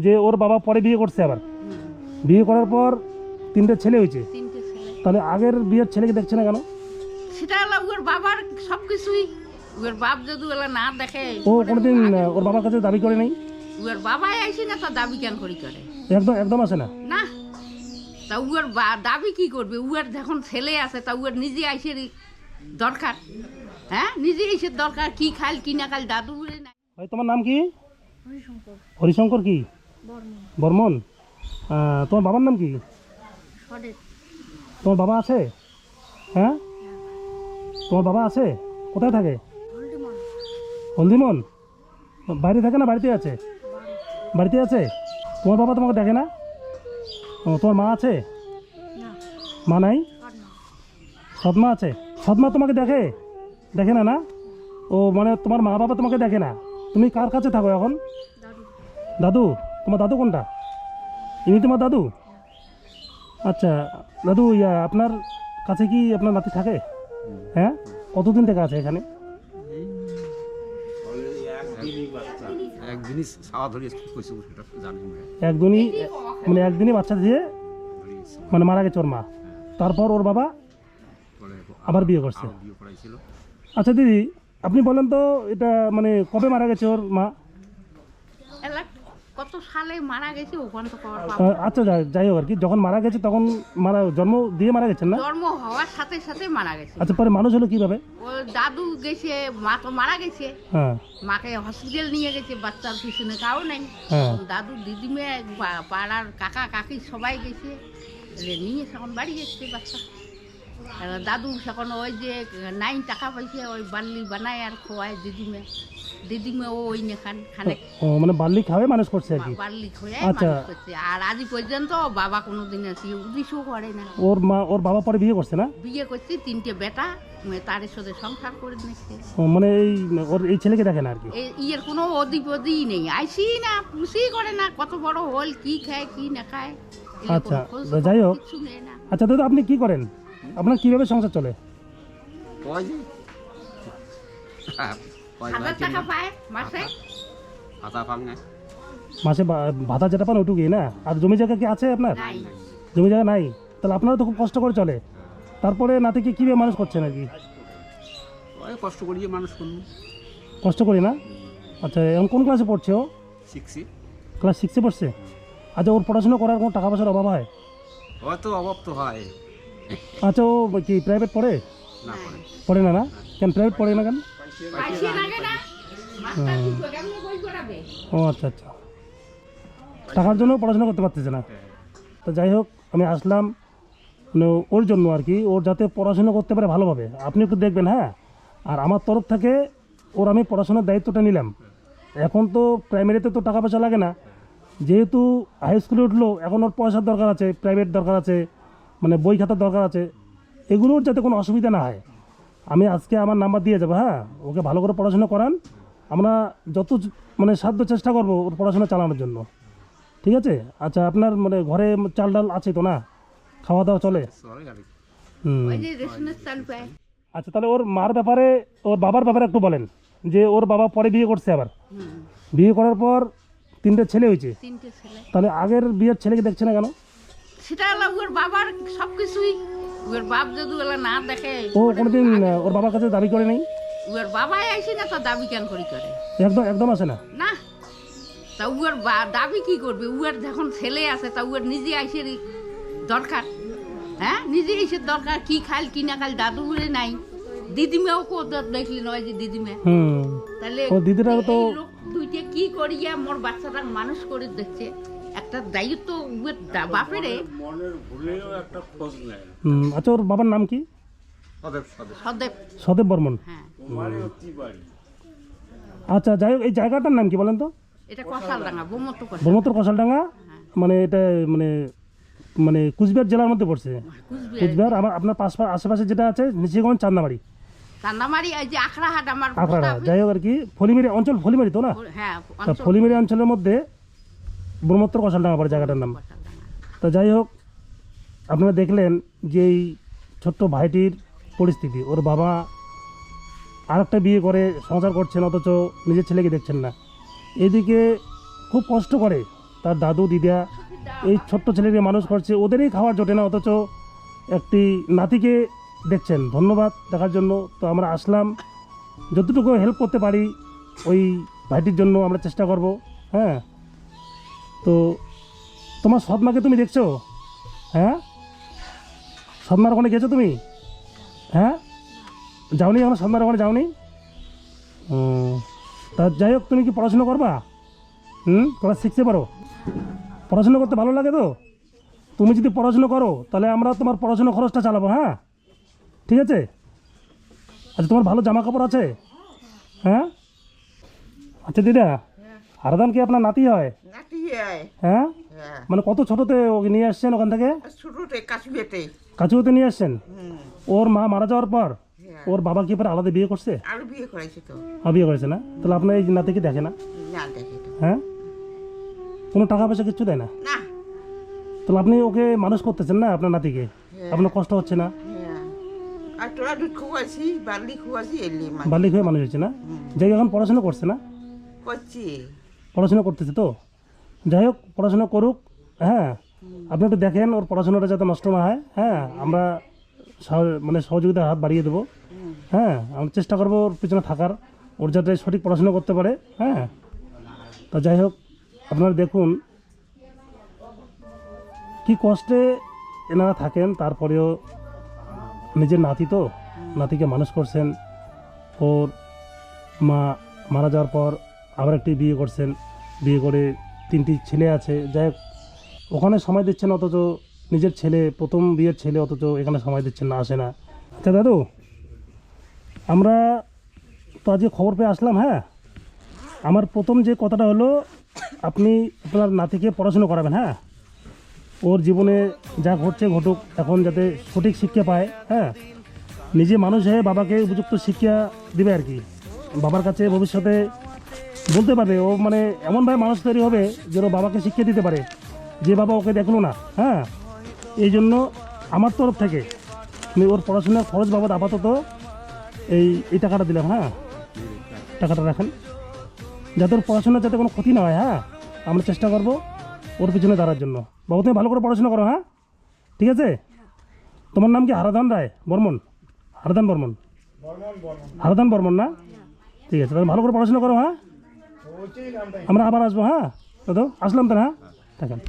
যে ওর বাবা পরে বিয়ে করছে, আবার বিয়ে করার পর 3টে ছেলে হয়েছে, তাহলে আগের বিয়ের ছেলেকে দেখছে না কেন? সেটা হলো ওর বাবার সবকিছুই, ওর বাপ যদি ওলা না দেখে। ও কোনোদিন ওর বাবার কাছে দাবি করে নাই? ওর বাবাই আইসি না তো দাবি কেন করে করে? একদম আসে না। না, তা ওর দাবি কি করবে? ওর যখন ছেলে আছে তা ওর নিজে আইসে দরকার, হ্যাঁ নিজে এসে দরকার, কি খাল কি না খাল দাদু বলে না। ভাই তোমার নাম কি? হরিশঙ্কর কি বর্মন? তোমার বাবার নাম কি? তোমার বাবা আছে? হ্যাঁ, তোমার বাবা আছে? কোথায় থাকে? হলদিমন। বাইরে থাকে না বাড়িতে আছে? বাড়িতে আছে। তোমার বাবা তোমাকে দেখে না? ও, তোমার মা আছে? মা নাই? সৎমা আছে? সৎমা তোমাকে দেখে? দেখে না না? ও মানে তোমার মা বাবা তোমাকে দেখে না। তুমি কার কাছে থাকো এখন? দাদু। তোমার দাদু কোনটা? ইনি তোমার দাদু? আচ্ছা দাদু, আপনার কাছে কি আপনার নাতি থাকে? হ্যাঁ, কতদিন থেকে আছে এখানে? একদিনই বাচ্চা দিয়ে মানে মারা গেছে ওর মা, তারপর ওর বাবা আবার বিয়ে করছে। আচ্ছা দিদি, আপনি বলেন তো এটা মানে কবে মারা গেছে ওর মা? কত সালে মারা গেছে ওখান তো। আচ্ছা যাই হোক আর কি, যখন মারা গেছে তখন জন্ম দিয়ে মারা গেছেন না? জন্ম হওয়ার সাথে সাথে মারা গেছে। আচ্ছা, পরে মানুষ হলো কিভাবে? ও দাদু গেছে, মা তো মারা গেছে। হ্যাঁ, মাকে হসপিটাল নিয়ে গেছে, বাচ্চার পিছনে কাউ নাই। দাদু দিদিমে পাড়ার কাকা কাকি সবাই গেছে, নিয়ে এখন বাড়ি গেছে বাচ্চা। দাদু এখন ওই যে 9 টাকা পাইছে, ওই বার্লি বানায় আর খোয়ায় দিদিমে ও ওই খানে মানে বার্লি খাওয়াই মানুষ করছে আর কি। বার্লি খোয়ায় আচ্ছা, মানুষ করছে। আর আজ পর্যন্ত বাবা কোনোদিন আসি উদ্দেশ্যও করে না। ওর বাবা পরে বিয়ে করছে না? বিয়ে করছে 3টে বেটা, তার সাথে সংসার করে নিচ্ছে। মানে ওর এই ছেলেকে দেখে না আর কি? ইয়ের কোনো অধিপতি নেই, আইসি না পুষি করে না, কত বড় হল, কি খায় কি না খায়। আচ্ছা যাই হোক। আচ্ছা দাদা, আপনি কি করেন? আপনার কিভাবে সংসার চলে? মাসে ভাতা যেটা পান ওটুকুই না? আর জমি জায়গা কি আছে আপনার? জমি জায়গা নাই, তাহলে আপনারা তো খুব কষ্ট করে চলে। তারপরে নাতিকে কিভাবে মানুষ করছেন আর কি? কষ্ট করি মানুষ করুন। কষ্ট করি না? আচ্ছা, এখন কোন ক্লাসে পড়ছে ও? 6 ক্লাস 6-এ পড়ছে। আচ্ছা, ওর পড়াশোনা করার কোনো টাকা পয়সার অভাব হয়? হয়তো অভাব তো হয়। আচ্ছা, ও কি প্রাইভেট পড়ে? না পড়ে না? কেন প্রাইভেট পড়ে না কেন? ও আচ্ছা, টাকার জন্য পড়াশোনা করতে পারতেছে না। তো যাই হোক, আমি আসলাম মানে ওর জন্য আর কি, ওর যাতে পড়াশোনা করতে পারে ভালোভাবে। আপনি একটু দেখবেন, হ্যাঁ। আর আমার তরফ থেকে ওর আমি পড়াশোনার দায়িত্বটা নিলাম। এখন তো প্রাইমারিতে তো টাকা পয়সা লাগে না, যেহেতু হাই স্কুলে উঠলো, এখন ওর পয়সার দরকার আছে, প্রাইভেট দরকার আছে, মানে বই খাতার দরকার আছে। এগুলোর যাতে কোনো অসুবিধা না হয়, আমি আজকে আমার নাম্বার দিয়ে যাবো। হ্যাঁ, ওকে ভালো করে পড়াশোনা করান। আমরা যত মানে সাধ্য চেষ্টা করবো ওর পড়াশোনা চালানোর জন্য, ঠিক আছে? আচ্ছা, আপনার মানে ঘরে চাল ডাল আছে তো না? খাওয়া দাওয়া চলে? আচ্ছা, তাহলে ওর মার ব্যাপারে, ওর বাবার ব্যাপারে একটু বলেন। যে ওর বাবা পরে বিয়ে করছে, আবার বিয়ে করার পর 3টে ছেলে হয়েছে, তাহলে আগের বিয়ের ছেলেকে দেখছে না কেন? সেটা হলো ওর বাবার সবকিছুই, ওর বাপ যদি ওলা না দেখে। ও কোনোদিন ওর বাবার কাছে দাবি করে নাই? ওর বাবাই আইসি না তো দাবি কেন করে করে? একদম আসে না। না, তা ওর দাবি কি করবে? ওর যখন ছেলে আছে তা ওর নিজে আইসে দরকার, হ্যাঁ নিজে এসে দরকার, কি খাল কি না খাল দাদু বলে নাই। দিদিমেও দেখলি নয় যে দিদিমে, তাহলে দিদিরাও তো 2টে কি করিয়া মোর বাচ্চাটা মানুষ করে দেখছে। একটা দায়িত্ব বাপেরে। আচ্ছা, ওর বাবার নাম কি? সদেব বর্মন। আচ্ছা যাই হোক, এই জায়গাটার নাম কি বলেন তো? এটা কষালডাঙ্গা, ব্রহ্মত্তর কষালডাঙ্গা। মানে এটা মানে মানে কুচবিহার জেলার মধ্যে পড়ছে। কুচবিহার। আপনার আশেপাশে যেটা আছে নিশিগঞ্জ, চান্দামারি, এই যে আখড়াহাট, আমার আখড়াহাট, যাই হোক আর কি, ফলিমারি অঞ্চল, ফলিমারি তো না? হ্যাঁ, ফলিমারি অঞ্চলের মধ্যে ব্রহ্মত্তর কষালডাঙ্গা পড়ে জায়গাটার নাম। তো যাই হোক, আপনারা দেখলেন যে এই ছোট্ট ভাইটির পরিস্থিতি। ওর বাবা আরেকটা বিয়ে করে সংসার করছেন, অথচ নিজের ছেলেকে দেখছেন না। এদিকে খুব কষ্ট করে তার দাদু দিদা এই ছোট্ট ছেলেকে মানুষ করছে, ওদেরই খাওয়ার জোটে না, অথচ একটি নাতিকে দেখছেন। ধন্যবাদ দেখার জন্য। তো আমরা আসলাম, যতটুকু হেল্প করতে পারি ওই ভাইটির জন্য আমরা চেষ্টা করব। হ্যাঁ, তো তোমার সৎমাকে তুমি দেখছো? হ্যাঁ, সৎমার ওখানে গেছো তুমি? হ্যাঁ, যাওনি এখন? সৎমার ওখানে যাওনি? তা যাই হোক, তুমি কি পড়াশোনা করবা? ক্লাস 6-এ পারো? পড়াশোনা করতে ভালো লাগে তো? তুমি যদি পড়াশোনা করো তাহলে আমরা তোমার পড়াশোনা খরচটা চালাবো। হ্যাঁ, ঠিক আছে? আচ্ছা, তোমার ভালো জামা কাপড় আছে? হ্যাঁ, আচ্ছা দিদা, হারাদান কি আপনার নাতি হয়? নাতি হয়। হ্যাঁ, হ্যাঁ, মানে কত ছোটতে ওকে নিয়ে আসছেন ওখান থেকে? ছোটতে কাশ্মীরতে। কাছুতে নিয়ে আসছেন? ওর মা মারা যাওয়ার পর হ্যাঁ, ওর বাবা কি পরে আলাদা বিয়ে করছে? আরো বিয়ে করাইছে তো। বিয়ে করেছে না? তাহলে আপনার এই নাতিকে দেখে না? না দেখে তো। হ্যাঁ, কোনো টাকা পয়সা কিচ্ছু দেয় না? না। তাহলে আপনি ওকে মানুষ করতেছেন না আপনার নাতিকে? আপনার কষ্ট হচ্ছে না? হ্যাঁ, আর তোরা দুধ খুয়াছি, বার্লি খুয়াছি, এলি মানে বাল্যিক হয়ে মানুষ হচ্ছে না? যাই হোক, এখন পড়াশোনা করছে না? করছি। পড়াশোনা করতেছে তো? যাই হোক, পড়াশোনা করুক। হ্যাঁ, আপনি একটু দেখেন ওর পড়াশোনাটা যাতে নষ্ট না হয়। হ্যাঁ, আমরা মানে সহযোগিতার হাত বাড়িয়ে দেবো। হ্যাঁ, আমরা চেষ্টা করবো ওর পিছনে থাকার, ওর যাতে সঠিক পড়াশোনা করতে পারে। হ্যাঁ, তা যাই হোক, আপনারা দেখুন কি কষ্টে এনারা থাকেন, তারপরেও নিজের নাতি তো, নাতিকে মানুষ করছেন। ওর মা মারা যাওয়ার পর আবার একটি বিয়ে করছেন, বিয়ে করে 3টি ছেলে আছে। যাই হোক, ওখানে সময় দিচ্ছেন, অথচ নিজের ছেলে, প্রথম বিয়ের ছেলে, অথচ এখানে সময় দিচ্ছেন না, আসে না। আচ্ছা দাদু, আমরা তো আজকে খবর পেয়ে আসলাম। হ্যাঁ, আমার প্রথম যে কথাটা হলো, আপনি আপনার নাতিকে পড়াশুনো করাবেন। হ্যাঁ, ওর জীবনে যা ঘটছে ঘটুক, এখন যাতে সঠিক শিক্ষা পায়। হ্যাঁ, নিজে মানুষ হয়ে বাবাকে উপযুক্ত শিক্ষা দেবে আর কি। বাবার কাছে ভবিষ্যতে বলতে পারবে, ও মানে এমনভাবে মানুষ তৈরি হবে যেন বাবাকে শিক্ষা দিতে পারে, যে বাবা ওকে দেখলো না। হ্যাঁ, এই জন্য আমার তরফ থেকে আমি ওর পড়াশোনার খরচ বাবদ আপাতত এই টাকাটা দিলাম। হ্যাঁ, টাকাটা রাখেন, যাতে ওর পড়াশোনার যাতে কোনো ক্ষতি না হয়। হ্যাঁ, আমরা চেষ্টা করবো ওর পিছনে দাঁড়ার জন্য। বাবু, তুমি ভালো করে পড়াশোনা করো। হ্যাঁ, ঠিক আছে? তোমার নাম কি? হারাদান রায় বর্মন? হারাদান বর্মন? হারাদান বর্মন না? ঠিক আছে, তাহলে ভালো করে পড়াশোনা করো। হ্যাঁ, আমরা আবার আসবো। হ্যাঁ দাদু, আসলাম তো? হ্যাঁ, থাকেন।